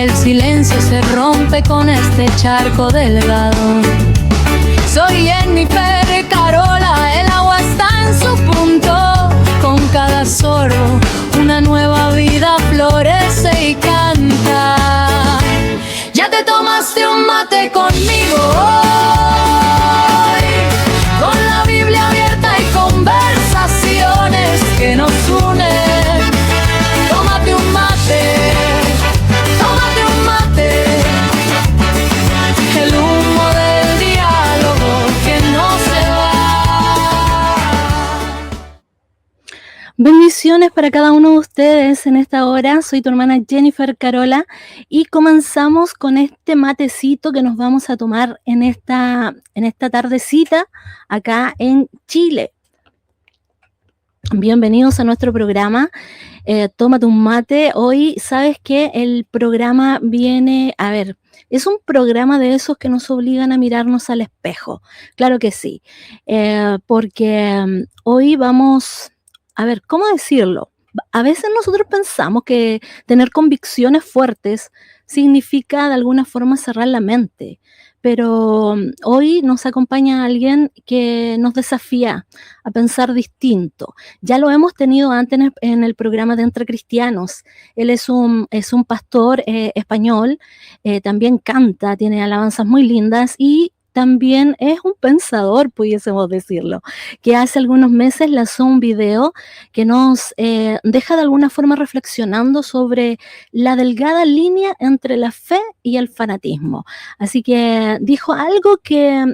El silencio se rompe con este charco delgado. Soy Jennifer Carola, el agua está en su punto. Con cada sorbo una nueva vida florece y canta. Ya te tomaste un mate conmigo hoy, con la Biblia abierta y conversaciones que nos unen. Tómate un mate, tómate un mate. El humo del diálogo que no se va. Bendiciones para cada uno de ustedes en esta hora. Soy tu hermana Jennifer Carola y comenzamos con este matecito que nos vamos a tomar en esta tardecita acá en Chile. Bienvenidos a nuestro programa. Tómate un mate. Hoy, ¿sabes qué? El programa viene, es un programa de esos que nos obligan a mirarnos al espejo. Claro que sí. Porque hoy vamos, ¿cómo decirlo? A veces nosotros pensamos que tener convicciones fuertes significa de alguna forma cerrar la mente. Pero hoy nos acompaña alguien que nos desafía a pensar distinto. Ya lo hemos tenido antes en el programa de Entre Cristianos. Él es un pastor español, también canta, tiene alabanzas muy lindas y también es un pensador, pudiésemos decirlo, que hace algunos meses lanzó un video que nos deja de alguna forma reflexionando sobre la delgada línea entre la fe y el fanatismo. Así que dijo algo que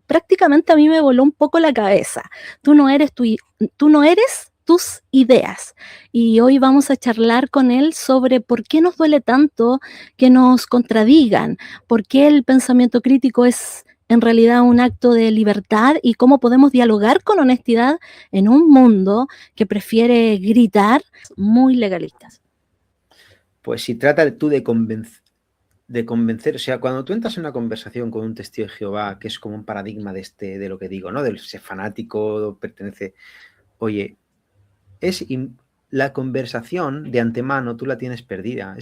prácticamente a mí me voló un poco la cabeza. Tú no eres tus ideas. Y hoy vamos a charlar con él sobre por qué nos duele tanto que nos contradigan, por qué el pensamiento crítico es en realidad un acto de libertad y cómo podemos dialogar con honestidad en un mundo que prefiere gritar muy legalistas. Pues si trata tú de convencer, o sea, cuando tú entras en una conversación con un testigo de Jehová, que es como un paradigma de lo que digo, ¿no? Del ser fanático, pertenece, oye, la conversación de antemano tú la tienes perdida.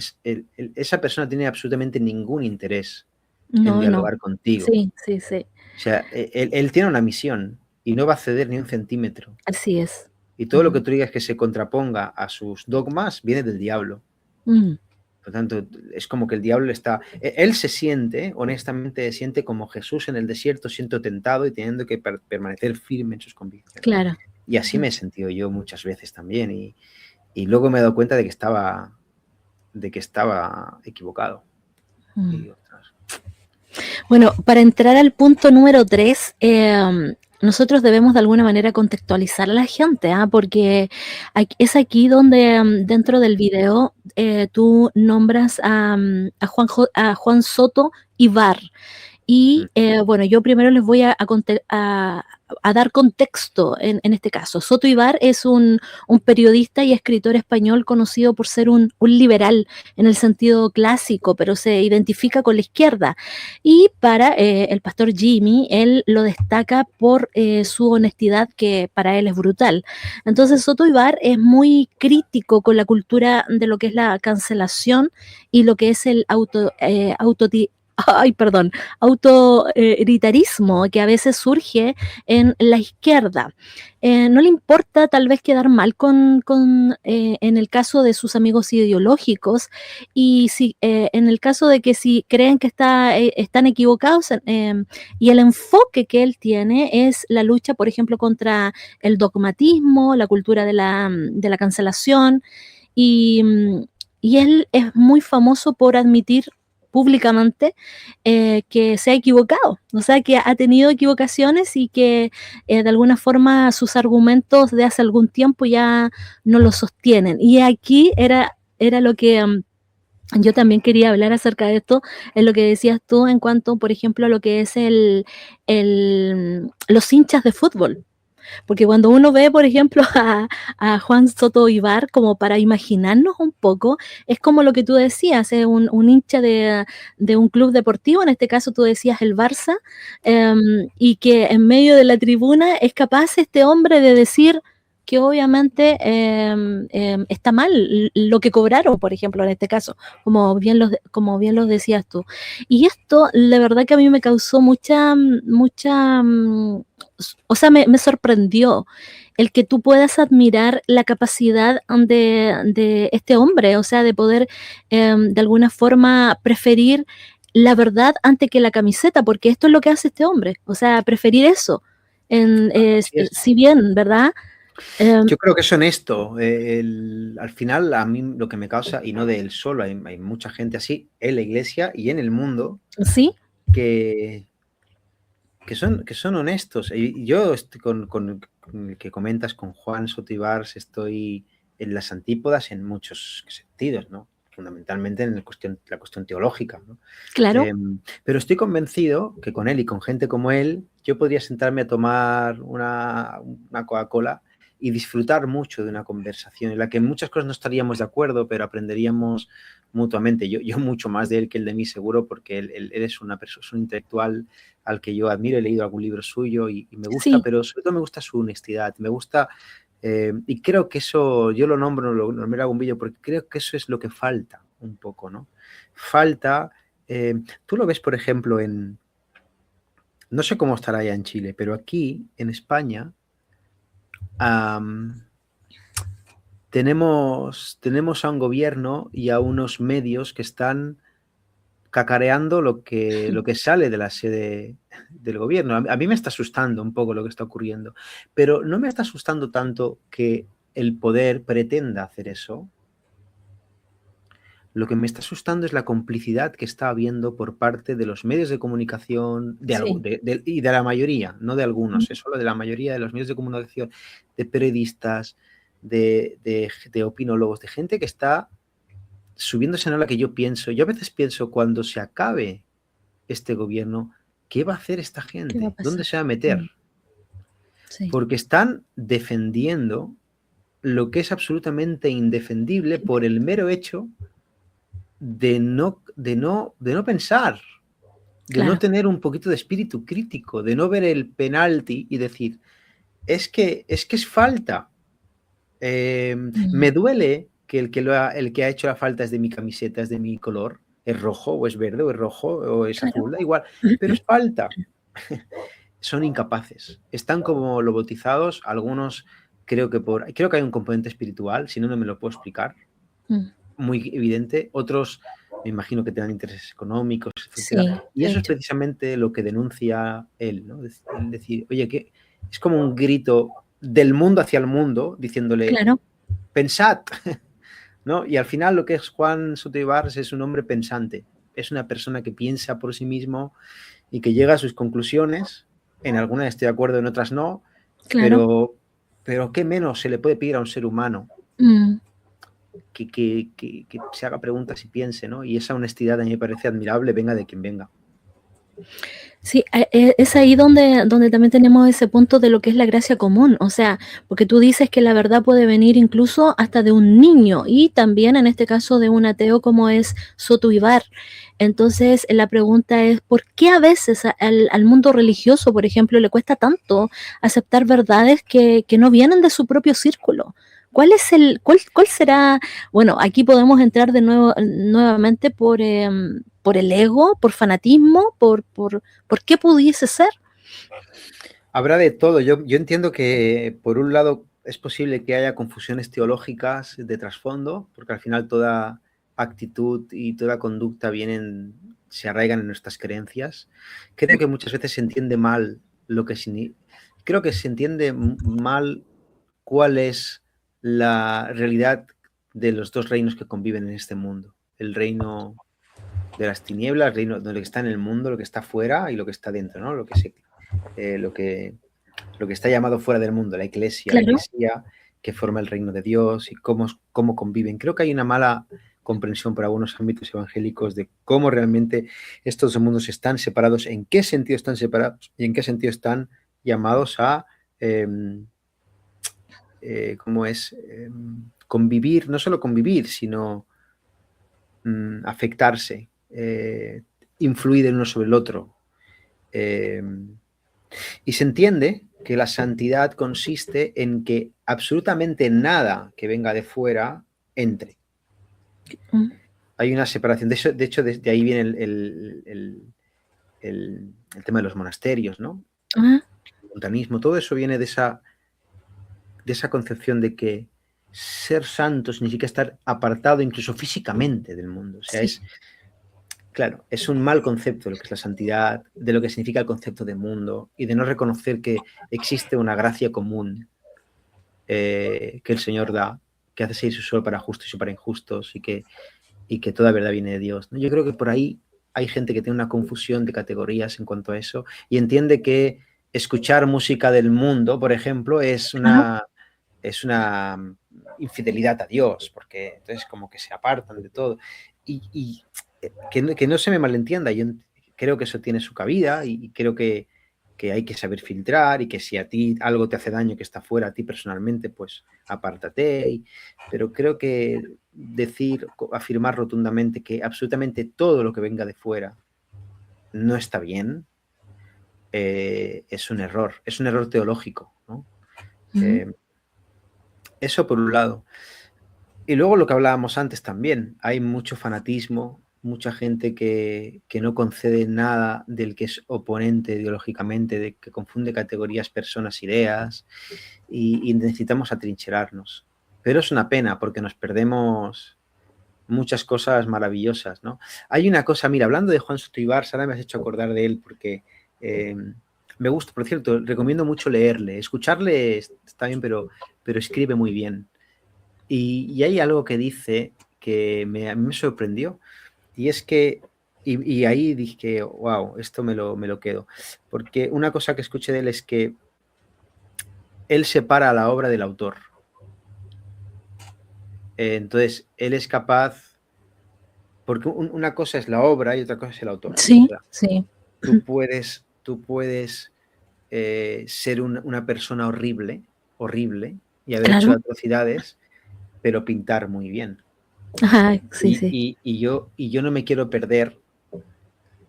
Esa persona tiene absolutamente ningún interés en dialogar contigo. Sí. O sea, él tiene una misión y no va a ceder ni un centímetro. Así es. Y todo lo que tú digas que se contraponga a sus dogmas viene del diablo. Por tanto, es como que el diablo él honestamente siente como Jesús en el desierto, siendo tentado y teniendo que permanecer firme en sus convicciones. Claro. Y así me he sentido yo muchas veces también. Y luego me he dado cuenta de que estaba equivocado. Bueno, para entrar al punto número 3, nosotros debemos de alguna manera contextualizar a la gente, porque es aquí donde dentro del video tú nombras a Juan Soto Ibar. Y bueno, yo primero les voy a dar contexto en este caso. Soto Ibar es un periodista y escritor español conocido por ser un liberal en el sentido clásico, pero se identifica con la izquierda. Y para el pastor Jimmy, él lo destaca por su honestidad, que para él es brutal. Entonces Soto Ibar es muy crítico con la cultura de lo que es la cancelación y lo que es el autoritarismo que a veces surge en la izquierda. No le importa tal vez quedar mal en el caso de sus amigos ideológicos, y si en el caso de que si creen que están equivocados, y el enfoque que él tiene es la lucha, por ejemplo, contra el dogmatismo, la cultura de la cancelación, y él es muy famoso por admitir públicamente que se ha equivocado, o sea, que ha tenido equivocaciones y que de alguna forma sus argumentos de hace algún tiempo ya no lo sostienen. Y aquí era lo que yo también quería hablar acerca de esto, es lo que decías tú en cuanto, por ejemplo, a lo que es los hinchas de fútbol. Porque cuando uno ve, por ejemplo, a Juan Soto Ibar, como para imaginarnos un poco, es como lo que tú decías, es un hincha de un club deportivo, en este caso tú decías el Barça, y que en medio de la tribuna es capaz este hombre de decir que obviamente está mal lo que cobraron, por ejemplo, en este caso, como bien los decías tú. Y esto, la verdad que a mí me causó o sea, me sorprendió el que tú puedas admirar la capacidad de este hombre, o sea, de poder de alguna forma preferir la verdad antes que la camiseta, porque esto es lo que hace este hombre, o sea, preferir eso. Así es. Si bien, ¿verdad? Yo creo que es honesto. Al final, a mí lo que me causa, y no de él solo, hay mucha gente así en la iglesia y en el mundo Sí, que son honestos. Y yo estoy con el que comentas, con Juan Soto Ibars, estoy en las antípodas en muchos sentidos, ¿no? Fundamentalmente en la cuestión teológica, ¿no? claro. Pero estoy convencido que con él y con gente como él, yo podría sentarme a tomar una Coca-Cola y disfrutar mucho de una conversación en la que en muchas cosas no estaríamos de acuerdo, pero aprenderíamos mutuamente. Yo mucho más de él que él de mí, seguro, porque él es una persona, es un intelectual al que yo admiro, he leído algún libro suyo y me gusta, Sí, pero sobre todo me gusta su honestidad, me gusta, y creo que eso, yo lo nombro, lo hago un vídeo, porque creo que eso es lo que falta un poco, ¿no? Falta, tú lo ves, por ejemplo, no sé cómo estará allá en Chile, pero aquí, en España, tenemos a un gobierno y a unos medios que están cacareando lo que sale de la sede del gobierno. A mí me está asustando un poco lo que está ocurriendo, pero no me está asustando tanto que el poder pretenda hacer eso. Lo que me está asustando es la complicidad que está habiendo por parte de los medios de comunicación sí. y de la mayoría, no de algunos, es solo de la mayoría de los medios de comunicación, de periodistas, de opinólogos, de gente que está subiéndose a la que yo pienso. Yo a veces pienso, cuando se acabe este gobierno, ¿qué va a hacer esta ¿Qué va a gente? ¿Dónde pasar? se va a meter? Sí, Porque están defendiendo lo que es absolutamente indefendible por el mero hecho de no pensar, de no claro. tener un poquito de espíritu crítico, de no ver el penalti y decir, es falta. Me duele que el que ha hecho la falta es de mi camiseta, es de mi color, es rojo o es verde o es rojo o es Claro. azul, da igual, pero es falta. Son incapaces, están como lobotizados, algunos creo que hay un componente espiritual, si no, no me lo puedo explicar, Mm, muy evidente, otros me imagino que tengan intereses económicos, etcétera, sí, y de eso es hecho. precisamente lo que denuncia él, ¿no? El decir, oye, que es como un grito del mundo hacia el mundo, diciéndole, Claro, pensad, ¿no? Y al final lo que es Juan Soto Ibars es un hombre pensante, es una persona que piensa por sí mismo y que llega a sus conclusiones. En algunas estoy de acuerdo, en otras no, claro. pero ¿qué menos se le puede pedir a un ser humano Mm. que se haga preguntas y piense, ¿no? Y esa honestidad a mí me parece admirable, venga de quien venga. Sí, es ahí donde también tenemos ese punto de lo que es la gracia común, o sea, porque tú dices que la verdad puede venir incluso hasta de un niño y también en este caso de un ateo como es Soto Ibar. Entonces, la pregunta es, ¿por qué a veces al mundo religioso, por ejemplo, le cuesta tanto aceptar verdades que no vienen de su propio círculo? ¿Cuál será? Bueno, aquí podemos entrar de nuevo nuevamente por el ego, por fanatismo, ¿por qué pudiese ser? Habrá de todo. Yo entiendo que, por un lado, es posible que haya confusiones teológicas de trasfondo, porque al final toda actitud y toda conducta se arraigan en nuestras creencias. Creo que muchas veces se entiende mal creo que se entiende mal cuál es la realidad de los dos reinos que conviven en este mundo. El reino de las tinieblas, el reino de lo que está en el mundo, lo que está fuera y lo que está dentro, ¿no? Lo que está llamado fuera del mundo, la Claro, eclesia que forma el reino de Dios y cómo conviven. Creo que hay una mala comprensión por algunos ámbitos evangélicos de cómo realmente estos dos mundos están separados, en qué sentido están separados y en qué sentido están llamados a convivir, no solo convivir, sino afectarse, influir el uno sobre el otro. Y se entiende que la santidad consiste en que absolutamente nada que venga de fuera entre. Hay una separación. De hecho, de ahí viene el tema de los monasterios, ¿no? El montanismo, todo eso viene de esa concepción de que ser santo significa estar apartado incluso físicamente del mundo. O sea, Sí. Claro, es un mal concepto lo que es la santidad, de lo que significa el concepto de mundo y de no reconocer que existe una gracia común que el Señor da, que hace salir su sol para justos y para injustos y que toda verdad viene de Dios, ¿no? Yo creo que por ahí hay gente que tiene una confusión de categorías en cuanto a eso y entiende que escuchar música del mundo, por ejemplo, es una infidelidad a Dios, porque entonces como que se apartan de todo. Y que no se me malentienda, yo creo que eso tiene su cabida y creo que hay que saber filtrar y que si a ti algo te hace daño que está fuera a ti personalmente, pues apártate. Pero creo que afirmar rotundamente que absolutamente todo lo que venga de fuera no está bien, es un error teológico, ¿no? Eso por un lado. Y luego lo que hablábamos antes también, hay mucho fanatismo, mucha gente que no concede nada del que es oponente ideológicamente, de que confunde categorías, personas, ideas, y necesitamos atrincherarnos. Pero es una pena porque nos perdemos muchas cosas maravillosas, ¿no? Hay una cosa, mira, hablando de Juan Soto Ibarz, ahora me has hecho acordar de él porque me gusta, por cierto, recomiendo mucho leerle. Escucharle está bien, pero escribe muy bien. Y hay algo que dice que a mí me sorprendió, y es que, y ahí dije, wow, esto me lo quedo, porque una cosa que escuché de él es que él separa la obra del autor. Entonces, él es capaz, porque una cosa es la obra y otra cosa es el autor. Sí, O sea, sí. tú puedes ser una persona horrible y haber hecho Claro. atrocidades, pero pintar muy bien. Ajá, sí, sí. Y yo no me quiero perder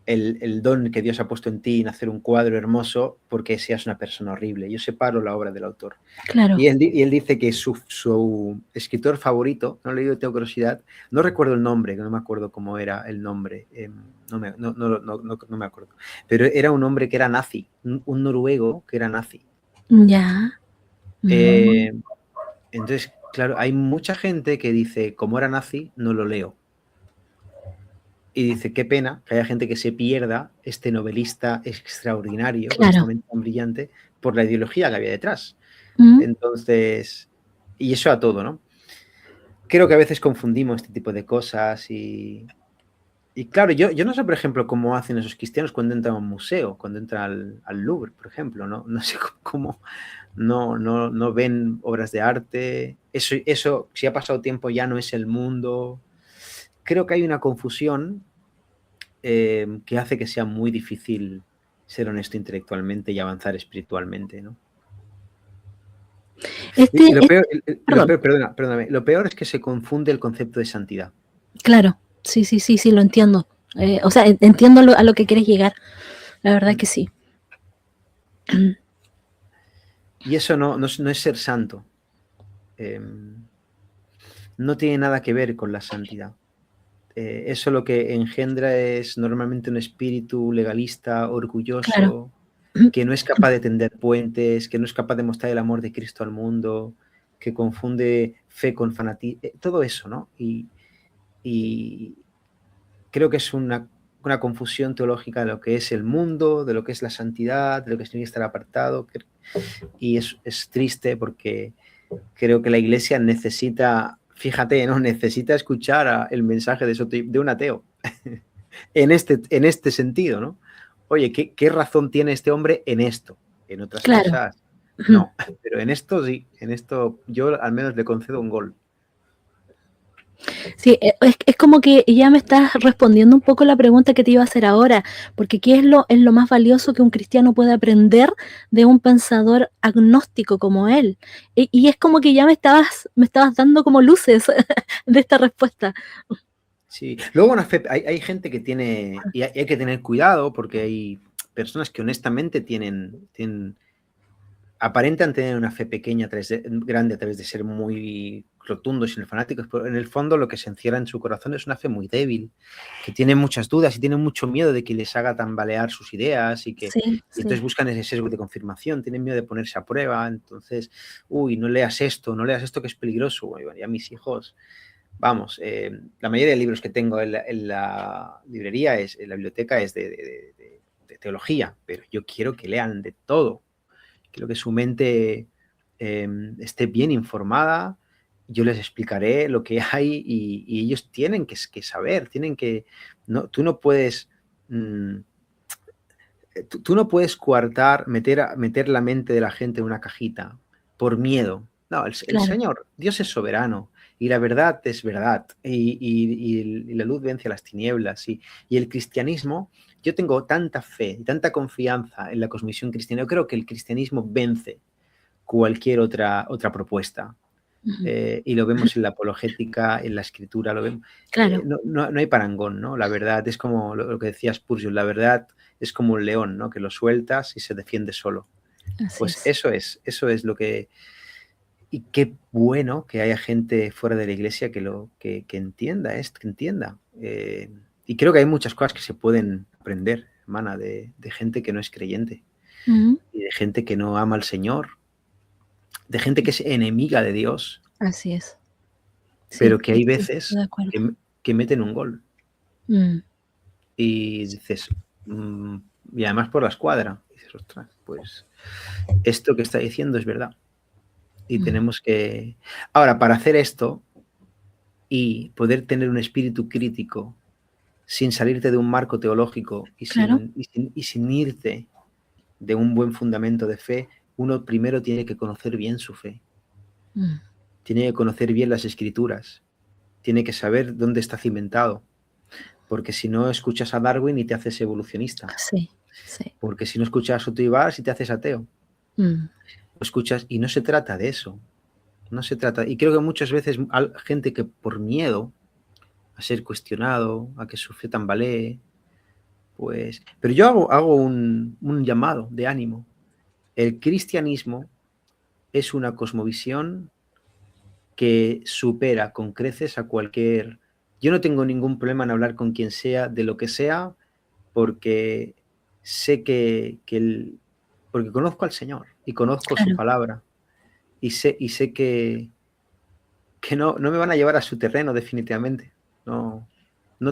el don que Dios ha puesto en ti en hacer un cuadro hermoso porque seas una persona horrible. Yo separo la obra del autor. Claro. Y él dice que su escritor favorito, no he leído, tengo curiosidad, no recuerdo el nombre, que no me acuerdo cómo era el nombre, no me acuerdo, pero era un hombre que era nazi, un noruego que era nazi. Ya. Entonces, claro, hay mucha gente que dice, como era nazi, no lo leo. Y dice, qué pena que haya gente que se pierda este novelista extraordinario, con esta mente tan brillante, por la ideología que había detrás. Entonces, y eso a todo, ¿no? Creo que a veces confundimos este tipo de cosas y claro, yo no sé, por ejemplo, cómo hacen esos cristianos cuando entran a un museo, cuando entran al Louvre, por ejemplo, ¿no? No sé cómo no ven obras de arte. Eso, si ha pasado tiempo, ya no es el mundo. Creo que hay una confusión que hace que sea muy difícil ser honesto intelectualmente y avanzar espiritualmente, ¿no? Perdóname, lo peor es que se confunde el concepto de santidad. Claro, sí, lo entiendo. O sea, entiendo a lo que quieres llegar. La verdad que sí. Y eso no es ser santo. No tiene nada que ver con la santidad. Eso lo que engendra es normalmente un espíritu legalista, orgulloso, claro, que no es capaz de tender puentes, que no es capaz de mostrar el amor de Cristo al mundo, que confunde fe con fanatismo, todo eso, ¿no? Y creo que es una confusión teológica de lo que es el mundo, de lo que es la santidad, de lo que significa estar apartado, y es triste porque creo que la Iglesia necesita, fíjate, ¿no? Necesita escuchar el mensaje de un ateo en este sentido, ¿no? Oye, ¿qué razón tiene este hombre en esto? En otras cosas no, pero en esto sí, en esto yo al menos le concedo un gol. Sí, es como que ya me estás respondiendo un poco la pregunta que te iba a hacer ahora, porque ¿qué es lo más valioso que un cristiano puede aprender de un pensador agnóstico como él? Y es como que ya me estabas dando como luces de esta respuesta. Sí, luego hay gente que tiene, y hay que tener cuidado porque hay personas que honestamente tienen aparentan tener una fe pequeña, grande, a través de ser muy rotundos y fanáticos, pero en el fondo lo que se encierra en su corazón es una fe muy débil, que tienen muchas dudas y tienen mucho miedo de que les haga tambalear sus ideas y entonces buscan ese sesgo de confirmación, tienen miedo de ponerse a prueba, entonces, no leas esto que es peligroso. Bueno, y a mis hijos, vamos, la mayoría de libros que tengo en la librería, en la biblioteca, es de teología, pero yo quiero que lean de todo. Quiero que su mente esté bien informada. Yo les explicaré lo que hay y ellos tienen que saber, tú no puedes tú no puedes coartar, meter la mente de la gente en una cajita por miedo. No, el Señor, Dios es soberano y la verdad es verdad y la luz vence a las tinieblas y el cristianismo, yo tengo tanta fe y tanta confianza en la cosmovisión cristiana. Yo creo que el cristianismo vence cualquier otra propuesta. Y lo vemos en la apologética, en la escritura, lo vemos. Claro. No hay parangón, ¿no? La verdad es como lo que decía Spurgeon, la verdad es como un león, ¿no? Que lo sueltas y se defiende solo. Así Pues es. eso es lo que... Y qué bueno que haya gente fuera de la iglesia que entienda esto, que entienda. Y creo que hay muchas cosas que se pueden aprender, hermana, de gente que no es creyente y de gente que no ama al Señor, de gente que es enemiga de Dios. Así es. Pero que hay veces que meten un gol. Y dices, y además por la escuadra. Y dices, ostras, pues esto que está diciendo es verdad. Y tenemos que... Ahora, para hacer esto y poder tener un espíritu crítico sin salirte de un marco teológico y sin irte de un buen fundamento de fe, uno primero tiene que conocer bien su fe. Tiene que conocer bien las escrituras. Tiene que saber dónde está cimentado. Porque si no escuchas a Darwin y te haces evolucionista. Sí. Porque si no escuchas a Otto Ibarz y te haces ateo. Escuchas, y no se trata de eso. No se trata. Y creo que muchas veces hay gente que por miedo a ser cuestionado, a que su fe tambalee, pues... Pero yo hago un llamado de ánimo. El cristianismo es una cosmovisión que supera con creces a cualquier... Yo no tengo ningún problema en hablar con quien sea, de lo que sea, porque sé porque conozco al Señor y conozco su palabra y sé que no me van a llevar a su terreno definitivamente. No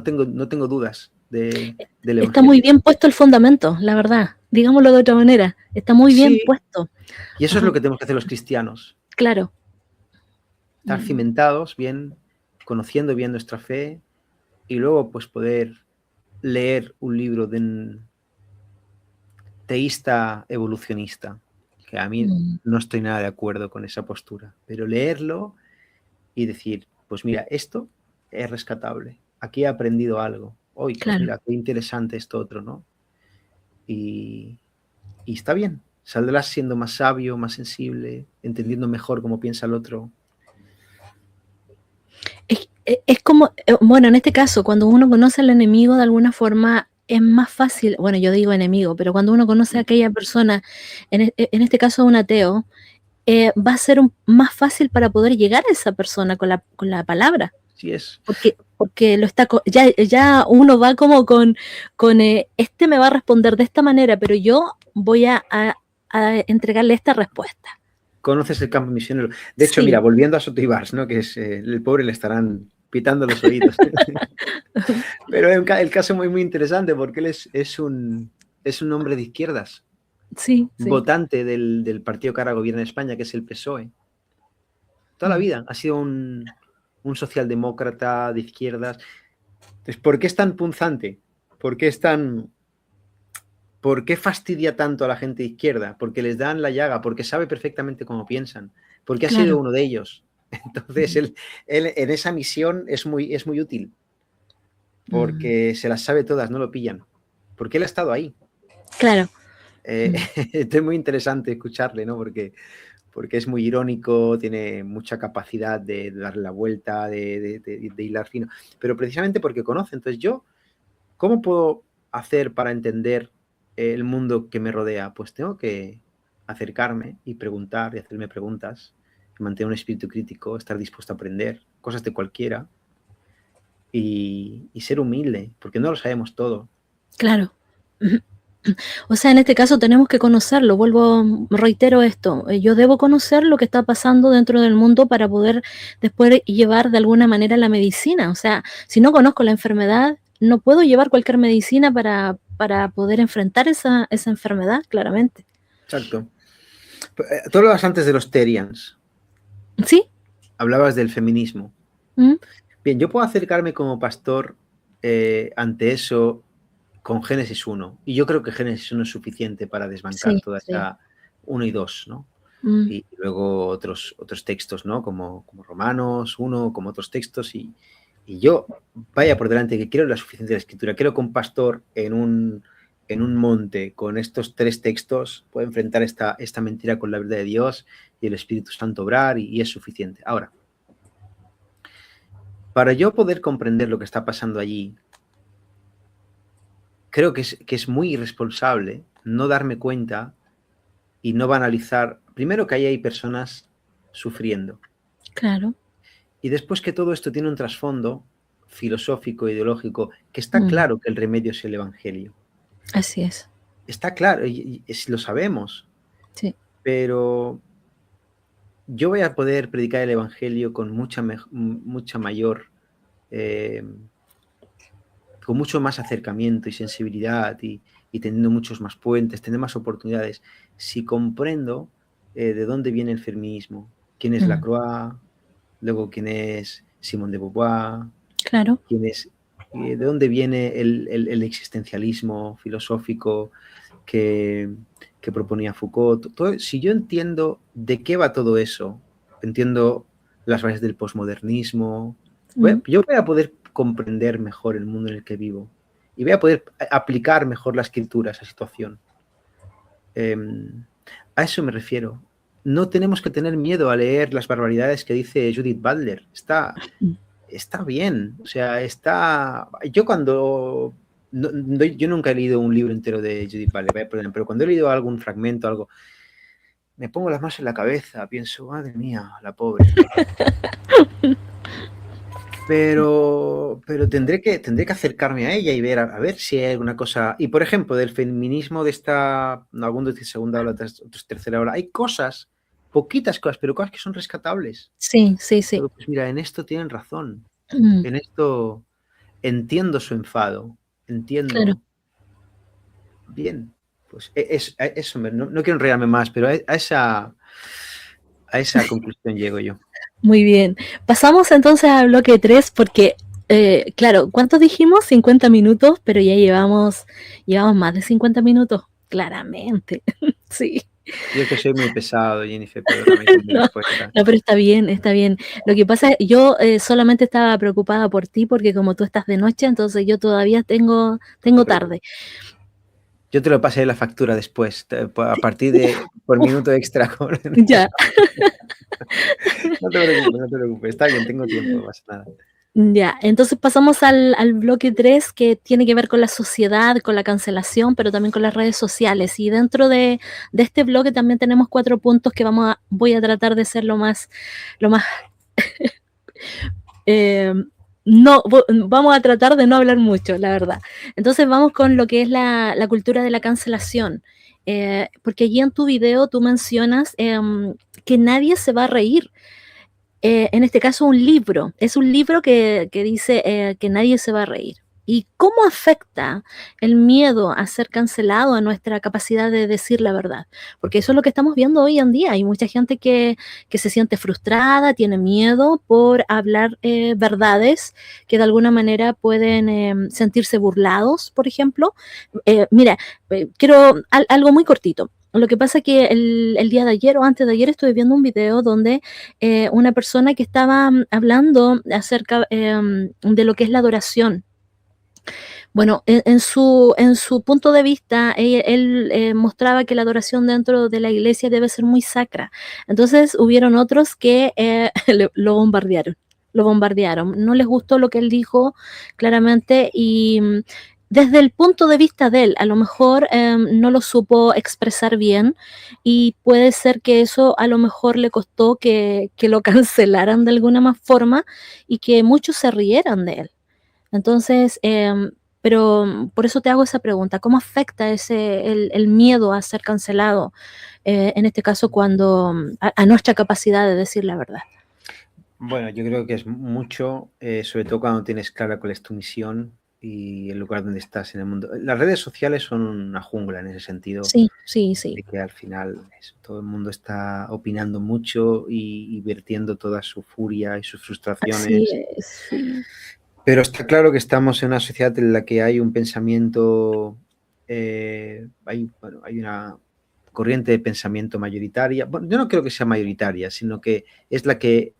tengo dudas del Evangelio. Está muy bien puesto el fundamento, la verdad. Digámoslo de otra manera. Está muy bien puesto. Y eso es lo que tenemos que hacer los cristianos. Claro. Estar cimentados bien, conociendo bien nuestra fe y luego pues poder leer un libro de un teísta evolucionista, que a mí no estoy nada de acuerdo con esa postura, pero leerlo y decir, pues mira, esto es rescatable, aquí he aprendido algo, hoy pues mira, qué interesante esto otro, ¿no? Y está bien, saldrás siendo más sabio, más sensible, entendiendo mejor cómo piensa el otro. Es como, bueno, en este caso, cuando uno conoce al enemigo de alguna forma es más fácil, bueno, yo digo enemigo, pero cuando uno conoce a aquella persona, en este caso un ateo, va a ser más fácil para poder llegar a esa persona con la palabra. Sí es. Porque lo está ya uno va como con este me va a responder de esta manera, pero yo voy a entregarle esta respuesta. Conoces el campo misionero. De hecho, mira, volviendo a Soto Ibarz, ¿no? Que es el pobre le estarán pitando los oídos. Pero el caso muy, muy interesante porque él es un hombre de izquierdas. Sí. Votante del partido que ahora gobierna en España, que es el PSOE. Toda la vida ha sido un socialdemócrata de izquierdas. Entonces, ¿por qué es tan punzante? ¿Por qué fastidia tanto a la gente de izquierda? Porque les dan la llaga, porque sabe perfectamente cómo piensan, porque ha sido uno de ellos. Entonces, él en esa misión es muy útil, porque se las sabe todas, no lo pillan, porque él ha estado ahí. Claro. Es muy interesante escucharle, ¿no? Porque es muy irónico, tiene mucha capacidad de darle la vuelta, de hilar fino, pero precisamente porque conoce. Entonces ¿cómo puedo hacer para entender el mundo que me rodea? Pues tengo que acercarme y preguntar y hacerme preguntas, mantener un espíritu crítico, estar dispuesto a aprender cosas de cualquiera y ser humilde, porque no lo sabemos todo. Claro. O sea, en este caso tenemos que conocerlo, reitero esto, yo debo conocer lo que está pasando dentro del mundo para poder después llevar de alguna manera la medicina. O sea, si no conozco la enfermedad, no puedo llevar cualquier medicina para poder enfrentar esa enfermedad, claramente. Exacto. Tú hablabas antes de los Terians. ¿Sí? Hablabas del feminismo. ¿Mm? Bien, yo puedo acercarme como pastor ante eso con Génesis 1. Y yo creo que Génesis 1 es suficiente para desbancar Sí, toda sí. esa 1 y 2, ¿no? Mm. Y luego otros textos, ¿no? Como Romanos 1, como otros textos. Y yo, vaya por delante, que quiero la suficiencia de la Escritura. Quiero que un pastor en un monte con estos 3 textos pueda enfrentar esta mentira con la verdad de Dios y el Espíritu Santo obrar y es suficiente. Ahora, para yo poder comprender lo que está pasando allí, creo que es muy irresponsable no darme cuenta y no banalizar, primero, que ahí hay personas sufriendo. Claro. Y después que todo esto tiene un trasfondo filosófico, ideológico, que está claro que el remedio es el Evangelio. Así es. Está claro, y lo sabemos. Sí. Pero yo voy a poder predicar el Evangelio con mucha mayor... con mucho más acercamiento y sensibilidad y teniendo muchos más puentes, tener más oportunidades, si comprendo de dónde viene el feminismo, quién es Lacroix, luego quién es Simone de Beauvoir, claro, quién es, de dónde viene el existencialismo filosófico que proponía Foucault. Si yo entiendo de qué va todo eso, entiendo las bases del posmodernismo, yo voy a poder comprender mejor el mundo en el que vivo y voy a poder aplicar mejor la escritura a esa situación. A eso me refiero. No tenemos que tener miedo a leer las barbaridades que dice Judith Butler. Está bien. O sea, yo cuando... yo nunca he leído un libro entero de Judith Butler, pero cuando he leído algún fragmento, algo, me pongo las manos en la cabeza, pienso, madre mía, la pobre. Pero tendré que acercarme a ella y ver a ver si hay alguna cosa. Y por ejemplo, del feminismo de algunos de segunda ola, otros tercera ola, hay cosas, poquitas cosas, pero cosas que son rescatables. Sí. Pero pues mira, en esto tienen razón. En esto entiendo su enfado. Entiendo. Claro. Bien, pues eso, no quiero enrollarme más, pero a esa conclusión llego yo. Muy bien. Pasamos entonces al bloque 3 porque, claro, ¿cuántos dijimos? 50 minutos, pero ya llevamos más de 50 minutos, claramente. Sí. Yo que soy muy pesado, Jennifer, pero también no, pero está bien. Lo que pasa es que yo solamente estaba preocupada por ti porque como tú estás de noche, entonces yo todavía tengo tarde. Yo te lo pasé la factura después, a partir de por minuto extra. Ya. No te preocupes, está bien, tengo tiempo, no pasa nada. Ya, entonces pasamos al bloque 3 que tiene que ver con la sociedad, con la cancelación, pero también con las redes sociales. Y dentro de este bloque también tenemos 4 puntos que voy a tratar de ser lo más vamos a tratar de no hablar mucho, la verdad. Entonces vamos con lo que es la cultura de la cancelación. Porque allí en tu video tú mencionas que nadie se va a reír. En este caso un libro, es un libro que dice que nadie se va a reír. ¿Y cómo afecta el miedo a ser cancelado a nuestra capacidad de decir la verdad? Porque eso es lo que estamos viendo hoy en día. Hay mucha gente que se siente frustrada, tiene miedo por hablar verdades que de alguna manera pueden sentirse burlados, por ejemplo. Mira, quiero algo muy cortito. Lo que pasa es que el día de ayer o antes de ayer estuve viendo un video donde una persona que estaba hablando acerca de lo que es la adoración. Bueno, en su punto de vista, él mostraba que la adoración dentro de la iglesia debe ser muy sacra. Entonces hubieron otros que lo bombardearon. No les gustó lo que él dijo claramente y desde el punto de vista de él, a lo mejor no lo supo expresar bien y puede ser que eso a lo mejor le costó que lo cancelaran de alguna más forma y que muchos se rieran de él. Entonces, pero por eso te hago esa pregunta, ¿cómo afecta el miedo a ser cancelado, en este caso cuando a nuestra capacidad de decir la verdad? Bueno, yo creo que es mucho, sobre todo cuando tienes clara cuál es tu misión y el lugar donde estás en el mundo. Las redes sociales son una jungla en ese sentido, Sí, sí, sí. de que al final todo el mundo está opinando mucho y vertiendo toda su furia y sus Así frustraciones. es, sí. Pero está claro que estamos en una sociedad en la que hay un pensamiento, hay una corriente de pensamiento mayoritaria. Bueno, yo no creo que sea mayoritaria, sino que es la que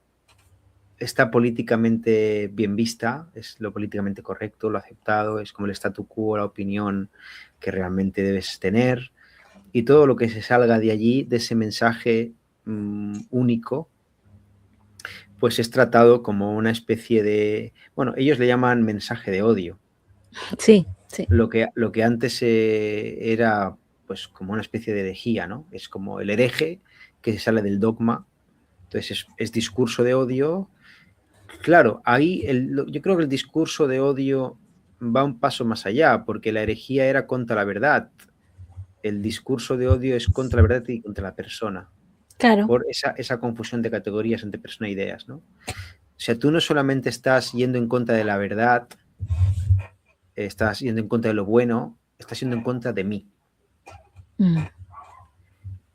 está políticamente bien vista, es lo políticamente correcto, lo aceptado, es como el statu quo, la opinión que realmente debes tener. Y todo lo que se salga de allí, de ese mensaje único, pues es tratado como una especie de, bueno, ellos le llaman mensaje de odio. Sí, sí. Lo que antes era pues como una especie de herejía, ¿no? Es como el hereje que se sale del dogma. Entonces es discurso de odio. Claro, ahí yo creo que el discurso de odio va un paso más allá, porque la herejía era contra la verdad. El discurso de odio es contra la verdad y contra la persona, Claro. por esa confusión de categorías entre persona e ideas, ¿no? O sea, tú no solamente estás yendo en contra de la verdad, estás yendo en contra de lo bueno, estás yendo en contra de mí. Mm.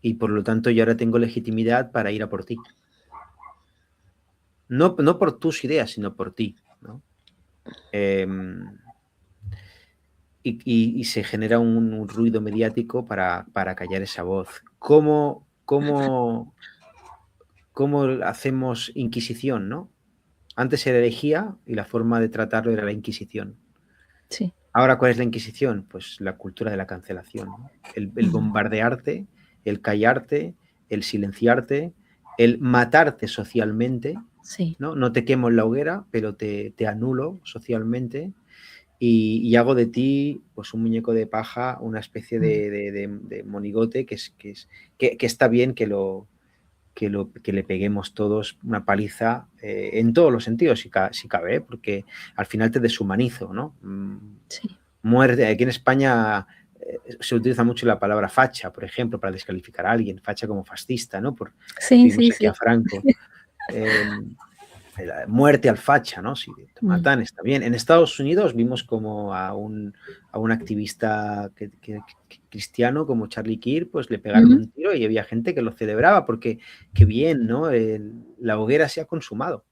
Y por lo tanto yo ahora tengo legitimidad para ir a por ti. No, no por tus ideas, sino por ti, ¿no? Y se genera un ruido mediático para callar esa voz. ¿Cómo hacemos inquisición, no? Antes era herejía y la forma de tratarlo era la Inquisición. Sí. Ahora, ¿cuál es la Inquisición? Pues la cultura de la cancelación, ¿no? El bombardearte, el callarte, el silenciarte, el matarte socialmente, Sí. ¿no? No te quemo en la hoguera, pero te anulo socialmente y hago de ti pues un muñeco de paja, una especie de monigote que está bien que le peguemos todos una paliza en todos los sentidos, si cabe, porque al final te deshumanizo, ¿no? Sí. Muerte. Aquí en España se utiliza mucho la palabra facha, por ejemplo, para descalificar a alguien, facha como fascista, ¿no? Sí, Vimos sí, aquí a sí. Franco. Muerte al facha, ¿no? Si te matan, está bien. En Estados Unidos vimos como a un activista cristiano como Charlie Kirk, pues le pegaron un tiro y había gente que lo celebraba porque qué bien, ¿no? La hoguera se ha consumado.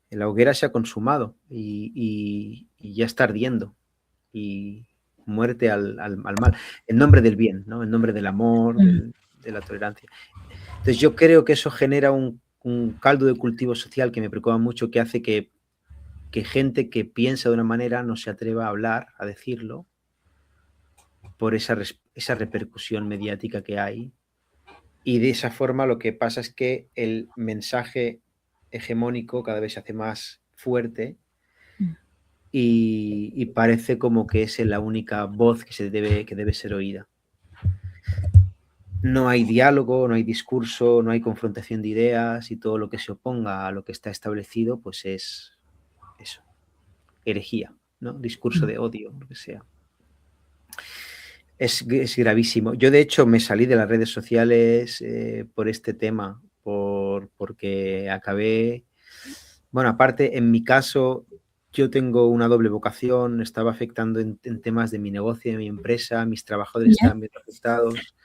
La hoguera se ha consumado y ya está ardiendo. Y muerte al mal. En nombre del bien, ¿no? En nombre del amor, de la tolerancia. Entonces yo creo que eso genera un caldo de cultivo social que me preocupa mucho, que hace que gente que piensa de una manera no se atreva a hablar, a decirlo, por esa repercusión mediática que hay. Y de esa forma lo que pasa es que el mensaje hegemónico cada vez se hace más fuerte y parece como que es la única voz que debe ser oída. No hay diálogo, no hay discurso, no hay confrontación de ideas y todo lo que se oponga a lo que está establecido, pues es eso, herejía, ¿no? Discurso de odio, lo que sea. Es gravísimo. Yo, de hecho, me salí de las redes sociales por este tema, porque acabé... Bueno, aparte, en mi caso, yo tengo una doble vocación, estaba afectando en temas de mi negocio, de mi empresa, mis trabajadores ¿Ya? estaban bien afectados.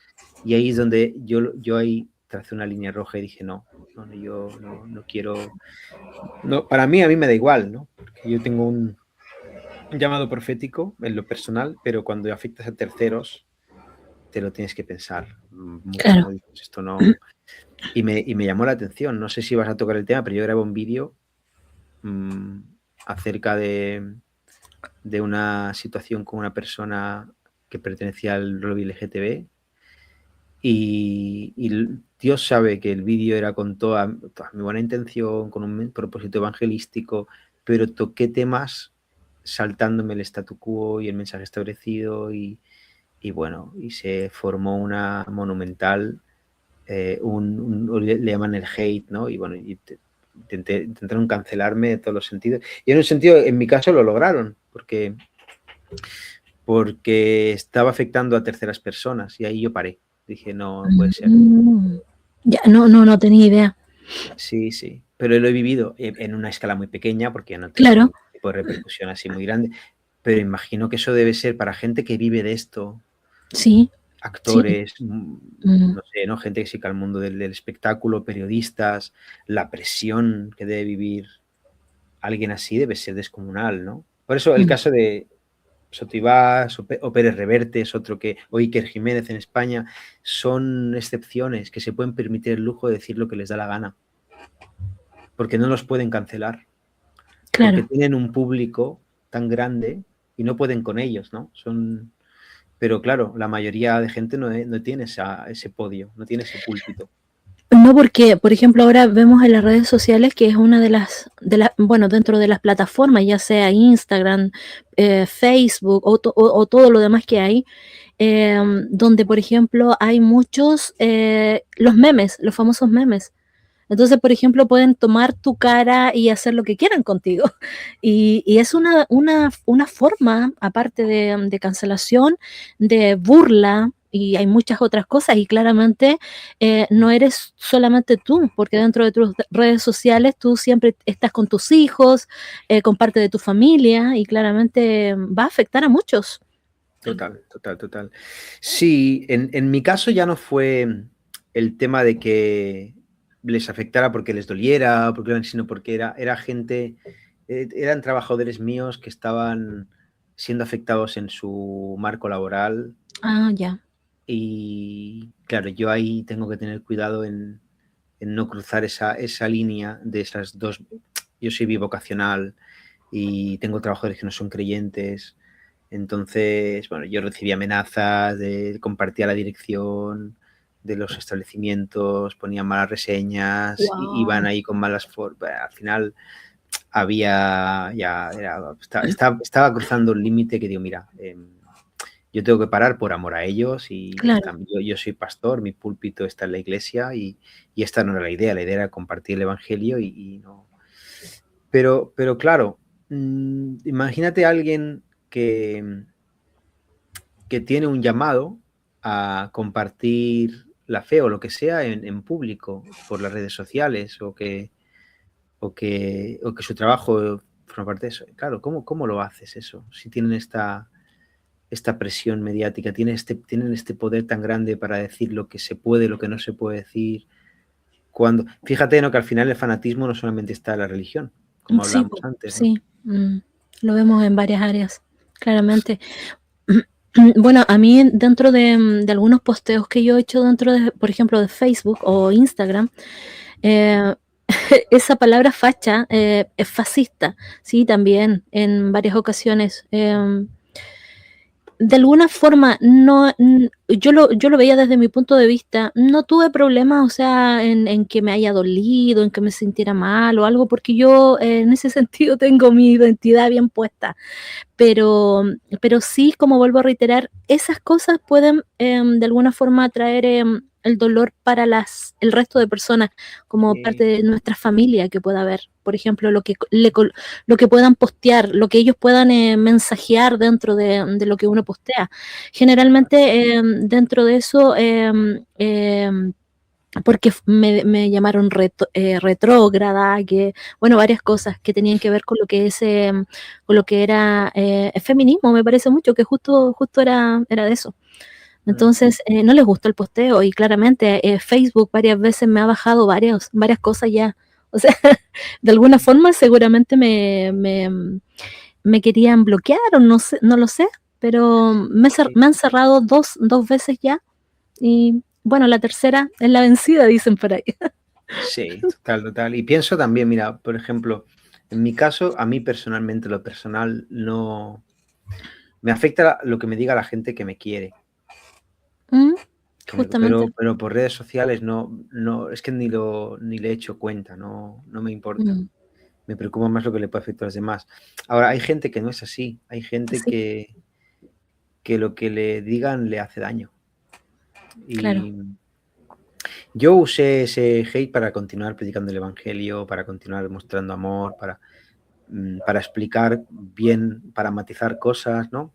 Y ahí es donde yo ahí tracé una línea roja y dije, no, yo no quiero... No, para mí, a mí me da igual, ¿no? Porque yo tengo un llamado profético en lo personal, pero cuando afectas a terceros, te lo tienes que pensar mucho, Claro. ¿no? Dices, esto no... Y me llamó la atención, no sé si vas a tocar el tema, pero yo grabé un vídeo acerca de una situación con una persona que pertenecía al lobby LGTB. Y Dios sabe que el vídeo era con toda mi buena intención, con un propósito evangelístico, pero toqué temas saltándome el statu quo y el mensaje establecido y bueno, y se formó una monumental, le llaman el hate, ¿no? Y bueno, intentaron cancelarme de todos los sentidos. Y en un sentido, en mi caso, lo lograron, porque estaba afectando a terceras personas y ahí yo paré. Dije, no puede ser. Ya, no tenía idea. Sí, sí, pero lo he vivido en una escala muy pequeña porque no tengo Claro. ningún tipo de repercusión así muy grande, pero imagino que eso debe ser para gente que vive de esto, Sí, sí. actores, no sé, ¿no? Gente que se dedica al mundo del espectáculo, periodistas, la presión que debe vivir alguien así debe ser descomunal, ¿no? Por eso el caso de Sotibás o Pérez Reverte es otro o Iker Jiménez en España, son excepciones que se pueden permitir el lujo de decir lo que les da la gana, porque no los pueden cancelar, Claro. porque tienen un público tan grande y no pueden con ellos, ¿no? Pero claro, la mayoría de gente no tiene ese podio, no tiene ese púlpito. No, porque, por ejemplo, ahora vemos en las redes sociales que es una de las, bueno, dentro de las plataformas, ya sea Instagram, Facebook o todo lo demás que hay, donde, por ejemplo, hay muchos, los memes, los famosos memes. Entonces, por ejemplo, pueden tomar tu cara y hacer lo que quieran contigo. Y es una forma, aparte de cancelación, de burla, y hay muchas otras cosas, y claramente no eres solamente tú, porque dentro de tus redes sociales tú siempre estás con tus hijos, con parte de tu familia, y claramente va a afectar a muchos. Total. Sí, en mi caso ya no fue el tema de que les afectara porque les doliera, sino porque era gente, eran trabajadores míos que estaban siendo afectados en su marco laboral. Ah, ya. Y claro, yo ahí tengo que tener cuidado en no cruzar esa línea de esas dos. Yo soy bivocacional y tengo trabajadores que no son creyentes. Entonces, bueno, yo recibí amenazas, compartía la dirección de los establecimientos, ponían malas reseñas, Wow. iban ahí con malas formas. Al final estaba cruzando un límite que digo, mira, yo tengo que parar por amor a ellos y Claro. ya está. Yo soy pastor, mi púlpito está en la iglesia y esta no era la idea era compartir el evangelio y no. Pero claro, imagínate a alguien que tiene un llamado a compartir la fe o lo que sea en público por las redes sociales o que su trabajo forma parte de eso. Claro, ¿cómo lo haces eso? Si tienen esta presión mediática, tienen este poder tan grande para decir lo que se puede, lo que no se puede decir. Fíjate, ¿no? Que al final el fanatismo no solamente está en la religión, como hablábamos antes, ¿no? Sí, lo vemos en varias áreas, claramente. Bueno, a mí dentro de algunos posteos que yo he hecho dentro de, por ejemplo, de Facebook o Instagram, esa palabra facha es fascista, sí, también en varias ocasiones. De alguna forma, yo lo veía desde mi punto de vista, no tuve problemas, o sea, en que me haya dolido, en que me sintiera mal o algo, porque yo en ese sentido tengo mi identidad bien puesta. Pero sí, como vuelvo a reiterar, esas cosas pueden de alguna forma traer el dolor para el resto de personas, como parte de nuestra familia que pueda haber. Por ejemplo, lo que puedan postear, lo que ellos puedan mensajear dentro de lo que uno postea. Generalmente dentro de eso porque me llamaron retrógrada, que, bueno, varias cosas que tenían que ver con lo que es, con lo que era el feminismo, me parece mucho, que justo era de eso. Entonces, no les gustó el posteo y claramente Facebook varias veces me ha bajado varias cosas ya. O sea, de alguna forma seguramente me querían bloquear o no sé, no lo sé, pero me han cerrado dos veces ya y bueno, la tercera es la vencida, dicen por ahí. Sí, total. Y pienso también, mira, por ejemplo, en mi caso, a mí personalmente, lo personal, no me afecta lo que me diga la gente que me quiere. Justamente. Pero por redes sociales no, es que ni le he hecho cuenta, no me importa. me preocupa más lo que le puede afectar a los demás. Ahora, hay gente que no es así, hay gente Sí, que lo que le digan le hace daño. claro. Y yo usé ese hate para continuar predicando el evangelio, para continuar mostrando amor, para explicar bien, para matizar cosas, ¿no?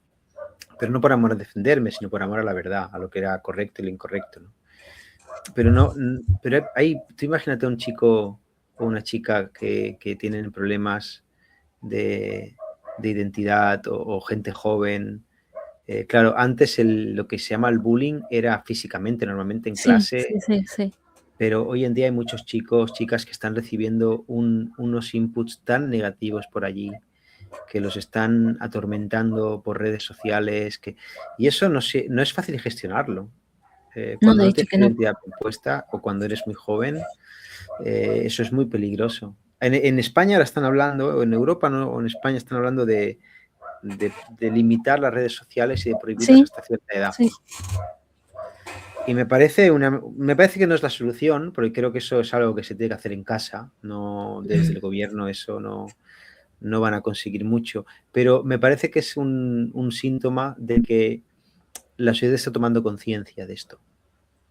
Pero no por amor a defenderme, sino por amor a la verdad, a lo que era correcto y lo incorrecto, ¿no? Pero no, pero hay, tú imagínate a un chico o una chica que tienen problemas de identidad o gente joven. Claro, antes lo que se llama el bullying era físicamente, normalmente en Sí, sí, clase, sí, sí. pero hoy en día hay muchos chicos, chicas que están recibiendo unos inputs tan negativos por allí, que los están atormentando por redes sociales, y eso no es fácil gestionarlo. No, Cuando de no hecho tienes que no. identidad compuesta o cuando eres muy joven, eso es muy peligroso. En España ahora están hablando, o en Europa ¿no? o en España están hablando de limitar las redes sociales y de prohibirlas Sí, hasta cierta edad. sí. Y me parece que no es la solución, porque creo que eso es algo que se tiene que hacer en casa, no desde el gobierno, eso no van a conseguir mucho. Pero me parece que es un síntoma de que la sociedad está tomando conciencia de esto.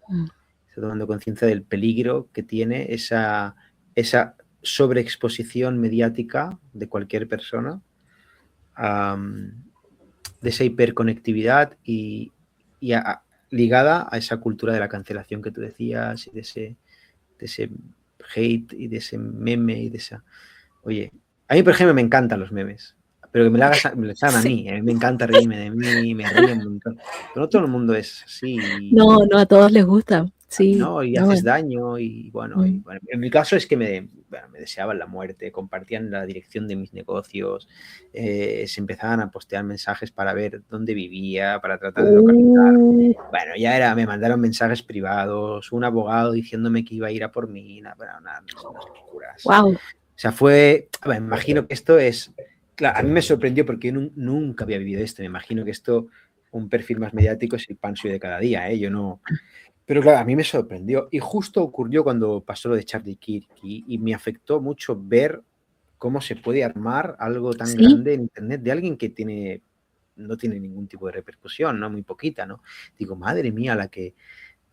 Mm. Está tomando conciencia del peligro que tiene esa sobreexposición mediática de cualquier persona, de esa hiperconectividad y ligada a esa cultura de la cancelación que tú decías y de ese hate y de ese meme y de esa... Oye, a mí, por ejemplo, me encantan los memes, pero que me lo hagan a Sí. mí. A mí me encanta reírme de mí, me río un montón. Pero no todo el mundo es así. No, no a todos les gusta. Sí, ¿No? Y no. haces daño y bueno, Mm. en mi caso es que me deseaban la muerte, compartían la dirección de mis negocios, se empezaban a postear mensajes para ver dónde vivía, para tratar de localizarme. Uh, Bueno, me mandaron mensajes privados, un abogado diciéndome que iba a ir a por mí, unas locuras. wow. O sea, me imagino que esto es, claro, a mí me sorprendió porque yo nunca había vivido esto, me imagino que esto, un perfil más mediático es el pan suyo de cada día, ¿eh? Yo no... Pero claro, a mí me sorprendió y justo ocurrió cuando pasó lo de Charlie Kirk y me afectó mucho ver cómo se puede armar algo tan Sí, grande en Internet de alguien que no tiene ningún tipo de repercusión, ¿no? Muy poquita, ¿no? Digo, madre mía,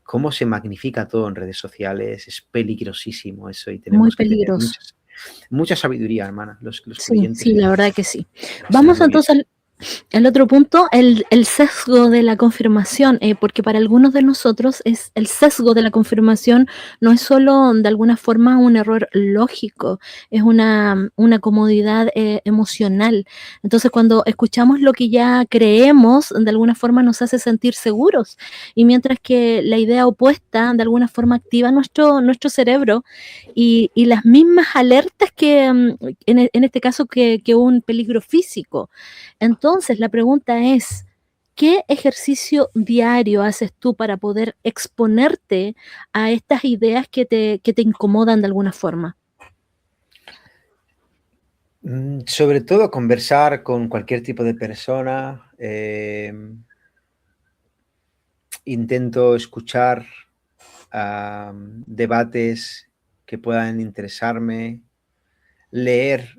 cómo se magnifica todo en redes sociales, es peligrosísimo eso y muy tenemos que tener peligroso. mucha sabiduría, hermana, los Sí, creyentes sí, la verdad que sí. en ser Vamos muy listos. entonces el otro punto, el sesgo de la confirmación, porque para algunos de nosotros es el sesgo de la confirmación no es solo de alguna forma un error lógico, es una comodidad emocional. Entonces, cuando escuchamos lo que ya creemos, de alguna forma nos hace sentir seguros. Y mientras que la idea opuesta, de alguna forma, activa nuestro cerebro y las mismas alertas que, en este caso, que un peligro físico. Entonces, la pregunta es, ¿qué ejercicio diario haces tú para poder exponerte a estas ideas que te incomodan de alguna forma? Sobre todo conversar con cualquier tipo de persona. Intento escuchar debates que puedan interesarme, leer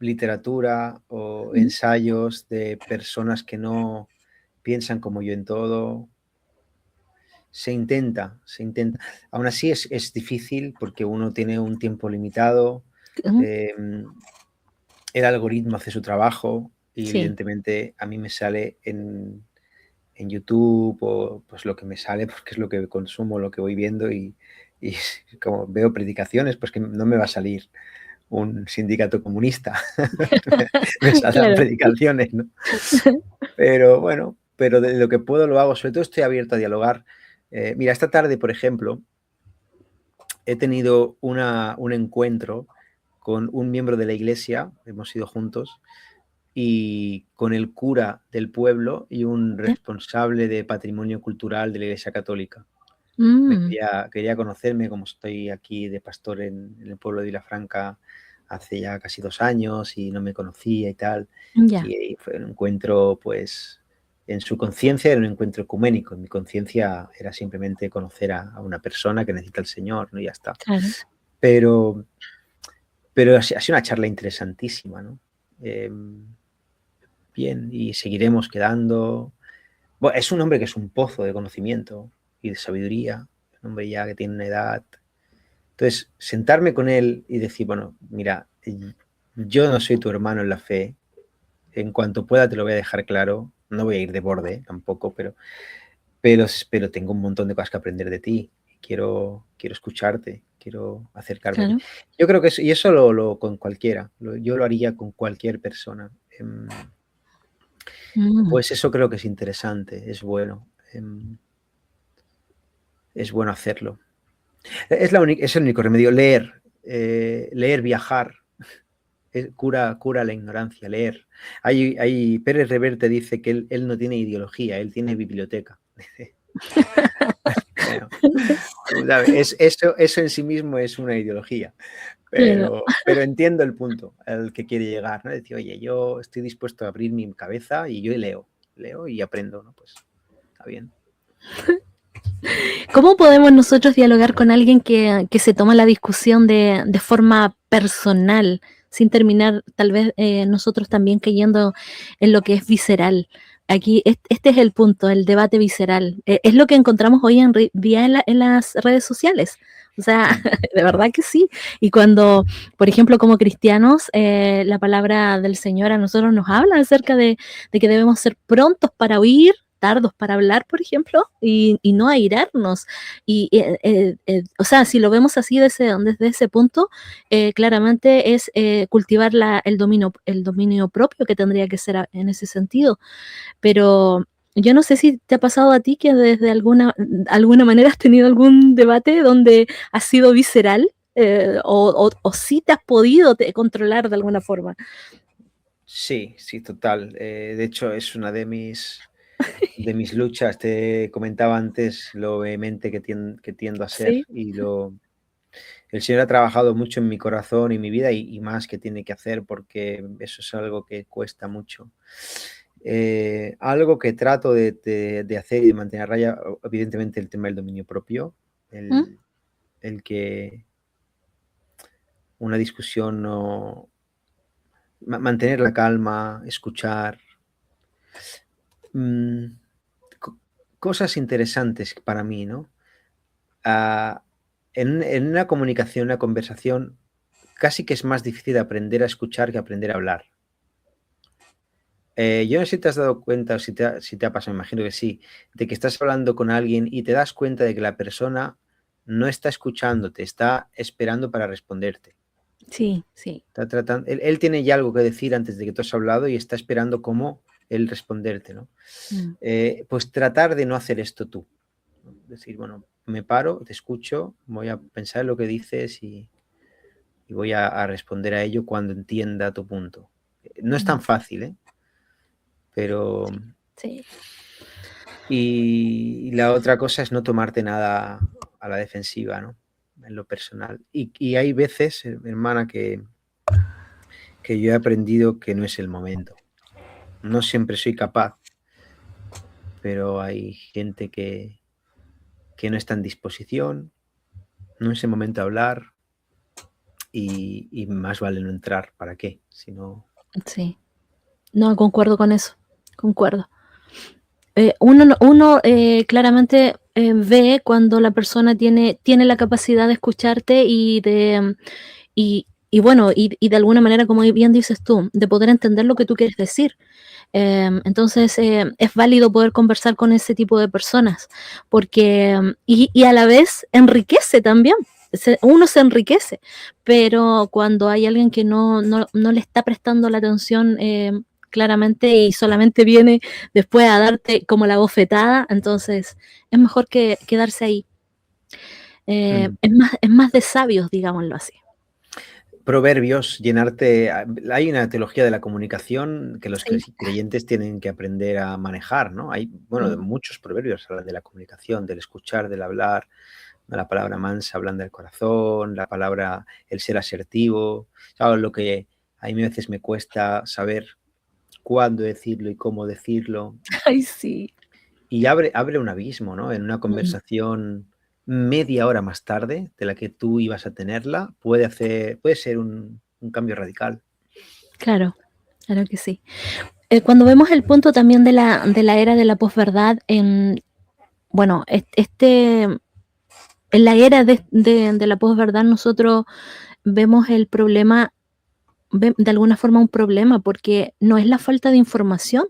literatura o Ujú. ensayos de personas que no piensan como yo en todo. Se intenta, se intenta. Aún así es difícil porque uno tiene un tiempo limitado. Ujú. eh, el algoritmo hace su trabajo y Sí, evidentemente a mí me sale en YouTube o pues lo que me sale porque es lo que consumo, lo que voy viendo y como veo predicaciones, pues que no me va a salir un sindicato comunista, me saldrán claro. predicaciones, ¿no? Pero bueno, pero de lo que puedo lo hago, sobre todo estoy abierto a dialogar. Mira, esta tarde, por ejemplo, he tenido un encuentro con un miembro de la iglesia, hemos ido juntos, y con el cura del pueblo y un Ya. responsable de patrimonio cultural de la Iglesia Católica. Mm, Quería conocerme, como estoy aquí de pastor en el pueblo de Vilafranca hace ya casi 2 años y no me conocía y tal. ya, Y fue un encuentro, pues, en su conciencia era un encuentro ecuménico. En mi conciencia era simplemente conocer a una persona que necesita el Señor, ¿no? Y ya está. claro. Pero Pero ha sido una charla interesantísima, ¿no? Bien, y seguiremos quedando. Bueno, es un hombre que es un pozo de conocimiento y de sabiduría, un hombre ya que tiene una edad. Entonces, sentarme con él y decir, bueno, mira, yo no soy tu hermano en la fe, en cuanto pueda te lo voy a dejar claro, no voy a ir de borde tampoco, pero tengo un montón de cosas que aprender de ti, quiero escucharte, quiero acercarme a ti. Claro. Yo creo que eso, y eso lo con cualquiera, yo lo haría con cualquier persona. Pues eso creo que es interesante, es bueno hacerlo. Es el único remedio, leer, viajar, cura la ignorancia, leer. Pérez Reverte dice que él no tiene ideología, él tiene biblioteca. Bueno, eso en sí mismo es una ideología, pero entiendo el punto al que quiere llegar, ¿no? Decir, oye, yo estoy dispuesto a abrir mi cabeza y yo leo y aprendo, ¿no? Pues está bien. ¿Cómo podemos nosotros dialogar con alguien que se toma la discusión de forma personal, sin terminar tal vez nosotros también cayendo en lo que es visceral? Aquí este es el punto, el debate visceral. Es lo que encontramos hoy en día en las redes sociales. O sea, de verdad que sí. Y cuando, por ejemplo, como cristianos, la palabra del Señor a nosotros nos habla acerca de que debemos ser prontos para oír, tardos para hablar, por ejemplo, y no airarnos. O sea, si lo vemos así desde ese punto, claramente es cultivar el dominio propio que tendría que ser en ese sentido. Pero yo no sé si te ha pasado a ti que desde alguna manera has tenido algún debate donde has sido visceral o sí te has podido controlar de alguna forma. Sí, total. De hecho, es una de mis luchas. Te comentaba antes lo vehemente que tiendo a ser. Sí. Y el Señor ha trabajado mucho en mi corazón y mi vida y más que tiene que hacer, porque eso es algo que cuesta mucho. Algo que trato de hacer y de mantener a raya, evidentemente, el tema del dominio propio, el que una discusión no... Mantener la calma, escuchar. Cosas interesantes para mí, ¿no? En una comunicación, una conversación, casi que es más difícil aprender a escuchar que aprender a hablar. Yo no sé si te has dado cuenta, o si te ha pasado, me imagino que sí, de que estás hablando con alguien y te das cuenta de que la persona no está escuchándote, está esperando para responderte. Sí. Está tratando, él tiene ya algo que decir antes de que tú has hablado y está esperando cómo él responderte, ¿no? Pues tratar de no hacer esto tú. Decir, bueno, me paro, te escucho, voy a pensar en lo que dices y voy a responder a ello cuando entienda tu punto. No es tan fácil, ¿eh? Pero... Sí. Y la otra cosa es no tomarte nada a la defensiva, ¿no? En lo personal. Y hay veces, hermana, que yo he aprendido que no es el momento. No siempre soy capaz, pero hay gente que no está en disposición, no es el momento de hablar y más vale no entrar. ¿Para qué? Si no... Sí. No, concuerdo con eso. Concuerdo. Uno claramente ve cuando la persona tiene la capacidad de escucharte y de alguna manera, como bien dices tú, de poder entender lo que tú quieres decir. Entonces es válido poder conversar con ese tipo de personas porque y a la vez enriquece también. Uno se enriquece, pero cuando hay alguien que no le está prestando la atención claramente y solamente viene después a darte como la bofetada, entonces es mejor que quedarse ahí. Es más de sabios, digámoslo así. Proverbios, llenarte. Hay una teología de la comunicación que los creyentes tienen que aprender a manejar, ¿no? Hay, muchos proverbios hablan de la comunicación, del escuchar, del hablar, de la palabra mansa, hablando del corazón, el ser asertivo. ¿Sabes? Lo que a mí a veces me cuesta saber cuándo decirlo y cómo decirlo. Ay, sí. Y abre un abismo, ¿no? En una conversación media hora más tarde de la que tú ibas a tenerla, puede ser un cambio radical. Claro, claro que sí. Cuando vemos el punto también de la era de la posverdad, bueno, en la era de la posverdad nosotros vemos el problema, de alguna forma un problema, porque no es la falta de información,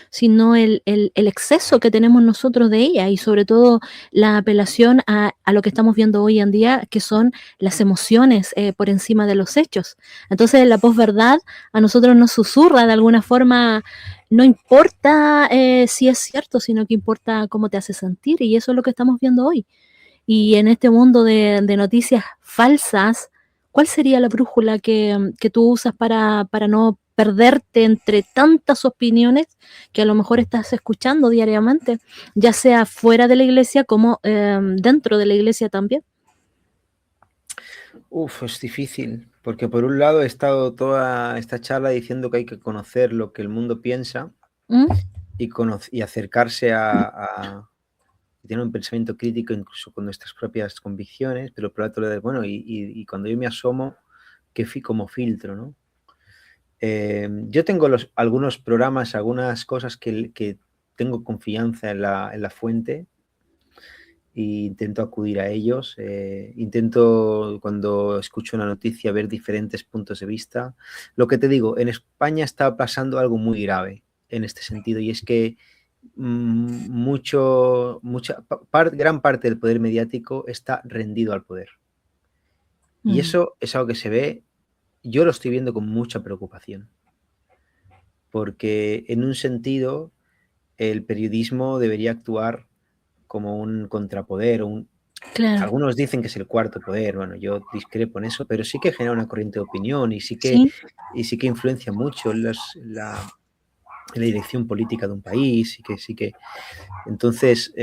sino el exceso que tenemos nosotros de ella, y sobre todo la apelación a lo que estamos viendo hoy en día, que son las emociones por encima de los hechos. Entonces la posverdad a nosotros nos susurra de alguna forma, no importa si es cierto, sino que importa cómo te hace sentir, y eso es lo que estamos viendo hoy. Y en este mundo de noticias falsas, ¿cuál sería la brújula que tú usas para no perderte entre tantas opiniones que a lo mejor estás escuchando diariamente, ya sea fuera de la iglesia como dentro de la iglesia también? Es difícil, porque por un lado he estado toda esta charla diciendo que hay que conocer lo que el mundo piensa ¿Mm? y acercarse a tener un pensamiento crítico incluso con nuestras propias convicciones, pero por otro lado, bueno, y cuando yo me asomo, como filtro, ¿no? Yo tengo algunos programas, algunas cosas que tengo confianza en la fuente e intento acudir a ellos. Intento, cuando escucho una noticia, ver diferentes puntos de vista. Lo que te digo, en España está pasando algo muy grave en este sentido, y es que gran parte del poder mediático está rendido al poder. Y eso es algo que se ve, yo lo estoy viendo con mucha preocupación, porque en un sentido el periodismo debería actuar como un contrapoder, Claro. algunos dicen que es el cuarto poder, bueno, yo discrepo en eso, pero sí que genera una corriente de opinión y sí que influencia mucho en la dirección política de un país, sí que. Entonces,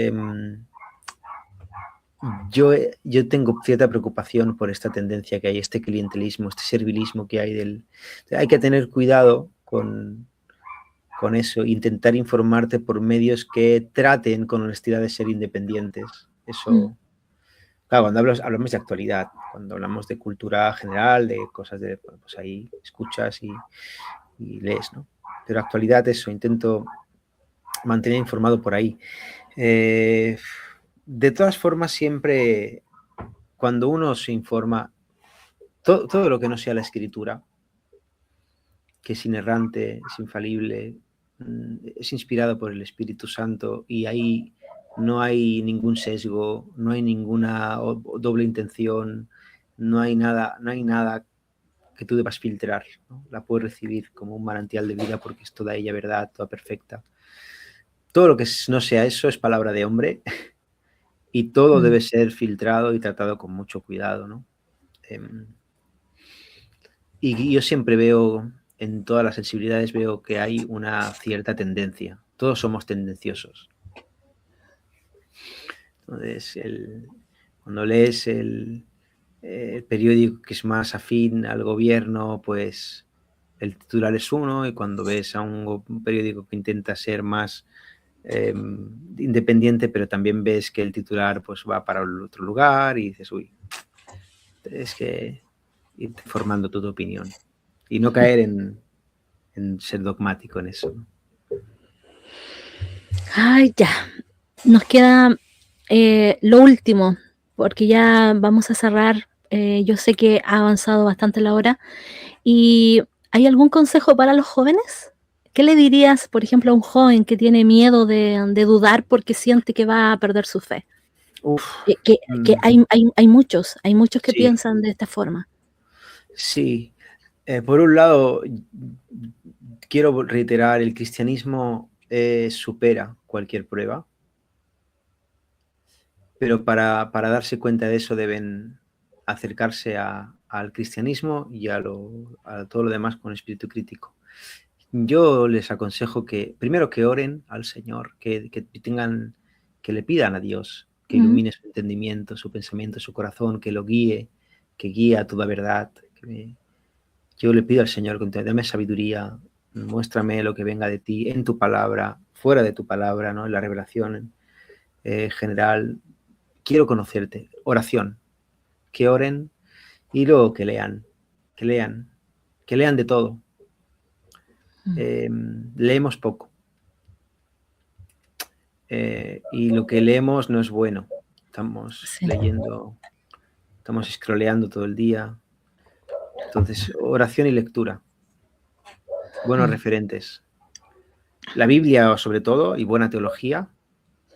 yo tengo cierta preocupación por esta tendencia que hay, este clientelismo, este servilismo que hay hay que tener cuidado con eso, intentar informarte por medios que traten con honestidad de ser independientes. Eso, claro, cuando hablamos de actualidad, cuando hablamos de cultura general, de cosas pues ahí escuchas y lees, ¿no? Pero actualidad, eso, intento mantener informado por ahí. De todas formas, siempre cuando uno se informa, todo lo que no sea la escritura, que es inerrante, es infalible, es inspirado por el Espíritu Santo, y ahí no hay ningún sesgo, no hay ninguna doble intención, no hay nada que tú debas filtrar, ¿no? La puedes recibir como un manantial de vida porque es toda ella verdad, toda perfecta. Todo lo que no sea eso es palabra de hombre, y todo debe ser filtrado y tratado con mucho cuidado, ¿no? Y yo siempre veo, en todas las sensibilidades, veo que hay una cierta tendencia. Todos somos tendenciosos. Entonces, cuando lees el periódico que es más afín al gobierno, pues el titular es uno, y cuando ves a un periódico que intenta ser más independiente, pero también ves que el titular pues va para otro lugar, y dices, uy, es que ir formando tu opinión y no caer en ser dogmático en eso. Ay, ya. Nos queda lo último, porque ya vamos a cerrar. Yo sé que ha avanzado bastante la hora. ¿Y hay algún consejo para los jóvenes? ¿Qué le dirías, por ejemplo, a un joven que tiene miedo de dudar porque siente que va a perder su fe? Que hay muchos que Sí. piensan de esta forma. Sí. Por un lado, quiero reiterar, el cristianismo supera cualquier prueba, pero para darse cuenta de eso deben acercarse al cristianismo y a todo lo demás con espíritu crítico. Yo les aconsejo primero que oren al Señor, que le pidan a Dios que ilumine su entendimiento, su pensamiento, su corazón, que lo guíe, que guíe a toda verdad. Yo le pido al Señor, dame sabiduría, muéstrame lo que venga de ti, en tu palabra, fuera de tu palabra, ¿no? En la revelación general. quiero conocerte. Oración, que oren y luego que lean de todo. Leemos poco. Y lo que leemos no es bueno. Estamos leyendo, estamos scrolleando todo el día. Entonces, oración y lectura. Buenos referentes. La Biblia, sobre todo, y buena teología.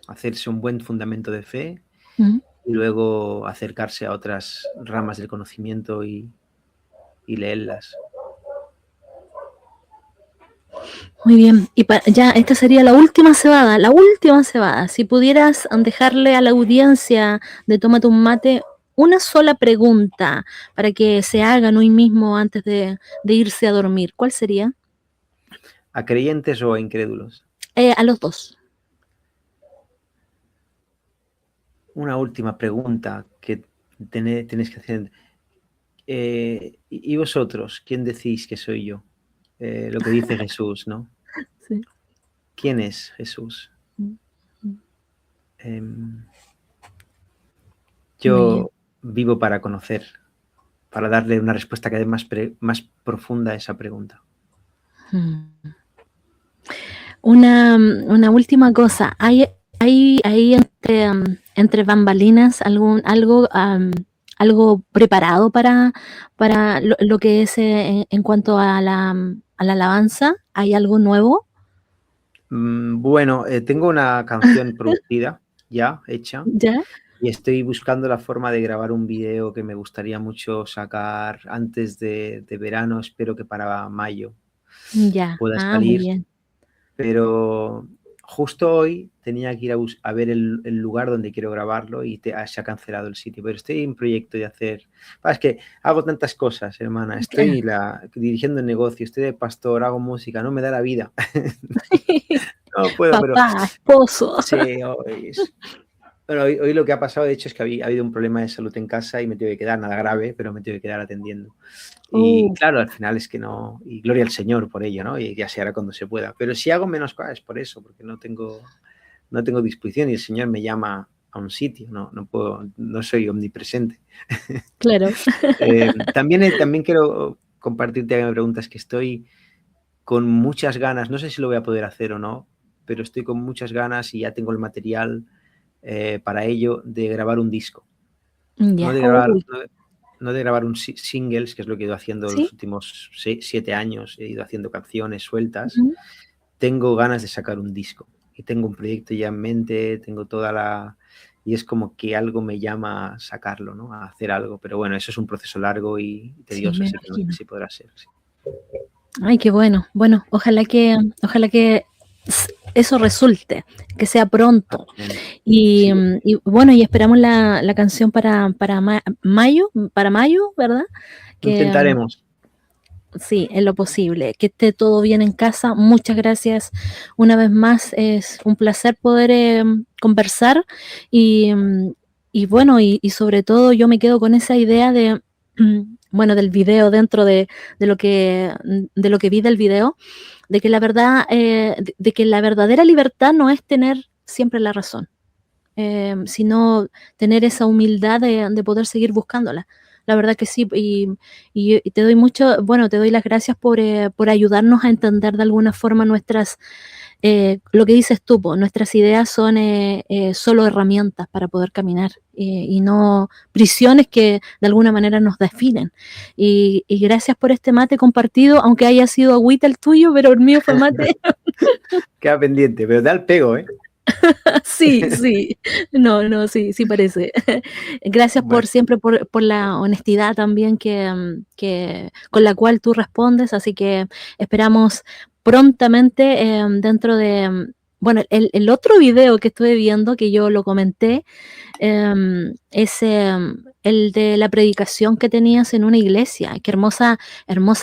Hacerse un buen fundamento de fe y luego acercarse a otras ramas del conocimiento y leerlas. Muy bien, y ya esta sería la última cebada. Si pudieras dejarle a la audiencia de Tómate un Mate una sola pregunta para que se hagan hoy mismo antes de irse a dormir, ¿cuál sería? ¿A creyentes o a incrédulos? A los dos. Una última pregunta que tenéis que hacer. ¿Y vosotros? ¿Quién decís que soy yo? Lo que dice Jesús, ¿no? Sí. ¿Quién es Jesús? Yo vivo para conocer, para darle una respuesta cada vez más profunda a esa pregunta. Una última cosa. ¿Hay entre bambalinas algo preparado para lo que es en cuanto a la alabanza? ¿Hay algo nuevo? Bueno, tengo una canción producida ya hecha. ¿Ya? Y estoy buscando la forma de grabar un video que me gustaría mucho sacar antes de verano. Espero que para mayo pueda salir. Muy bien. Pero justo hoy tenía que ir a ver el lugar donde quiero grabarlo y se ha cancelado el sitio. Pero estoy en proyecto de hacer... Es que hago tantas cosas, hermana. Estoy dirigiendo el negocio, estoy de pastor, hago música, no me da la vida. No puedo, Papá, esposo. Sí, bueno, hoy lo que ha pasado, de hecho, es que ha habido un problema de salud en casa y me tengo que quedar, nada grave, pero me tengo que quedar atendiendo. Y claro, al final es que no... Y gloria al Señor por ello, ¿no? Y ya se hará cuando se pueda. Pero si hago menos cosas es por eso, porque no tengo disposición y el Señor me llama a un sitio, no soy omnipresente. Claro. También quiero compartirte que me preguntas que estoy con muchas ganas, no sé si lo voy a poder hacer o no, pero estoy con muchas ganas y ya tengo el material para ello, de grabar un disco. No de grabar un singles, que es lo que he ido haciendo los últimos 7 años. He ido haciendo canciones sueltas. Tengo ganas de sacar un disco y tengo un proyecto ya en mente, tengo y es como que algo me llama a sacarlo, ¿no? A hacer algo, pero bueno, eso es un proceso largo y tedioso, así que no sé si podrá ser. Sí. Ay, qué bueno. Bueno, ojalá que eso resulte, que sea pronto. Y bueno, y esperamos la canción para mayo, ¿verdad? Intentaremos. Sí, en lo posible. Que esté todo bien en casa. Muchas gracias una vez más. Es un placer poder conversar y bueno, y sobre todo yo me quedo con esa idea de, bueno, del video, dentro de lo que vi del video, de que la verdad, de que la verdadera libertad no es tener siempre la razón, sino tener esa humildad de poder seguir buscándola. La verdad que sí, y te doy las gracias por ayudarnos a entender de alguna forma nuestras, lo que dices tú, nuestras ideas son solo herramientas para poder caminar y no prisiones que de alguna manera nos definen. Y gracias por este mate compartido, aunque haya sido agüita el tuyo, pero el mío fue mate. Queda pendiente, pero da el pego, ¿eh? Sí, sí parece. Gracias siempre por la honestidad también que con la cual tú respondes, así que esperamos prontamente dentro de, bueno, el otro video que estuve viendo, que yo lo comenté, es el de la predicación que tenías en una iglesia. Qué hermosa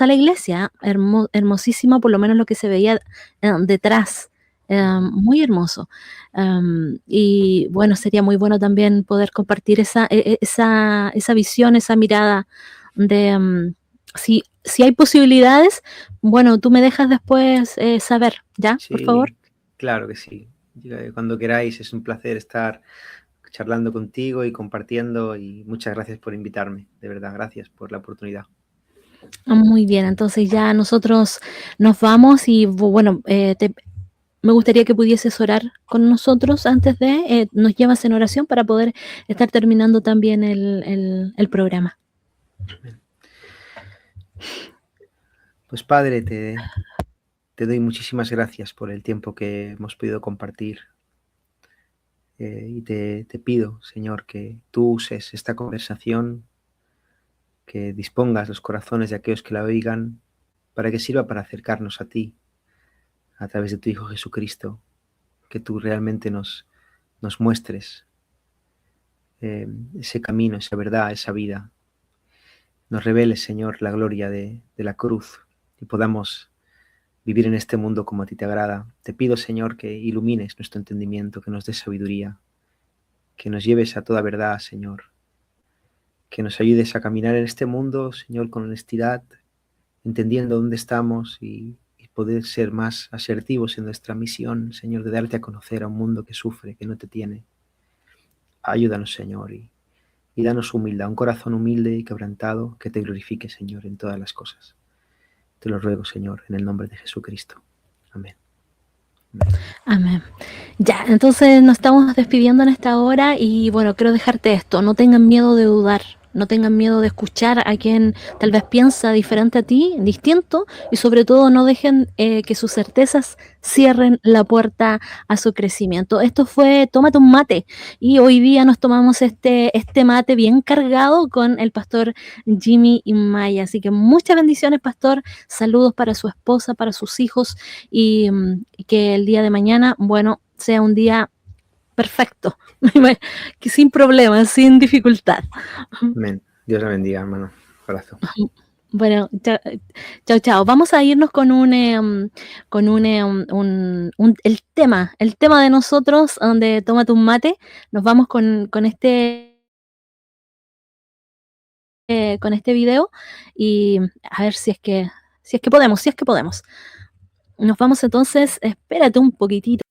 la iglesia, hermosísima, por lo menos lo que se veía detrás. Muy hermoso. Y bueno, sería muy bueno también poder compartir esa visión, esa mirada de si hay posibilidades, bueno, tú me dejas después saber, ¿ya? Sí, por favor. Claro que sí. Cuando queráis, es un placer estar charlando contigo y compartiendo, y muchas gracias por invitarme, de verdad, gracias por la oportunidad. Muy bien, entonces ya nosotros nos vamos y bueno, me gustaría que pudieses orar con nosotros antes de, nos llevas en oración para poder estar terminando también el programa. Pues Padre, te doy muchísimas gracias por el tiempo que hemos podido compartir. Y te pido, Señor, que tú uses esta conversación, que dispongas los corazones de aquellos que la oigan, para que sirva para acercarnos a ti, a través de tu Hijo Jesucristo, que tú realmente nos muestres ese camino, esa verdad, esa vida. Nos reveles, Señor, la gloria de la cruz y podamos vivir en este mundo como a ti te agrada. Te pido, Señor, que ilumines nuestro entendimiento, que nos des sabiduría, que nos lleves a toda verdad, Señor, que nos ayudes a caminar en este mundo, Señor, con honestidad, entendiendo dónde estamos y poder ser más asertivos en nuestra misión, Señor, de darte a conocer a un mundo que sufre, que no te tiene. Ayúdanos, Señor, y danos humildad, un corazón humilde y quebrantado que te glorifique, Señor, en todas las cosas. Te lo ruego, Señor, en el nombre de Jesucristo. Amén. Amén. Ya, entonces nos estamos despidiendo en esta hora y bueno, quiero dejarte esto, no tengan miedo de dudar, no tengan miedo de escuchar a quien tal vez piensa diferente a ti, distinto, y sobre todo no dejen que sus certezas cierren la puerta a su crecimiento. Esto fue Tómate un Mate y hoy día nos tomamos este mate bien cargado con el pastor Jimmy Maya, así que muchas bendiciones, pastor, saludos para su esposa, para sus hijos y que el día de mañana, bueno, sea un día perfecto, que sin problemas, sin dificultad. Amén. Dios la bendiga, hermano. Abrazo. Bueno, chao. Vamos a irnos con el tema de nosotros, donde Tómate un Mate. Nos vamos con este video y a ver si es que podemos. Nos vamos entonces, espérate un poquitito.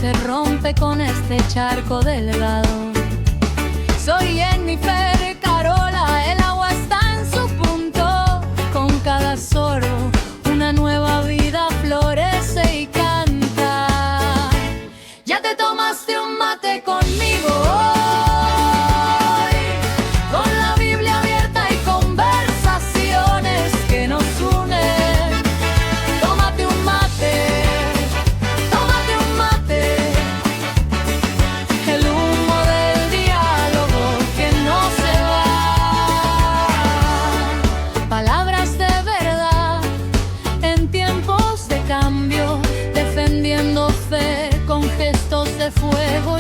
Se rompe con este charco delgado. Soy Jennifer Carola, el agua está en su punto. Con cada sorbo una nueva vida florece y canta. Ya te tomaste un mate conmigo hoy, con la Biblia abierta y conversaciones que nos unen. Tómate un mate. Fuego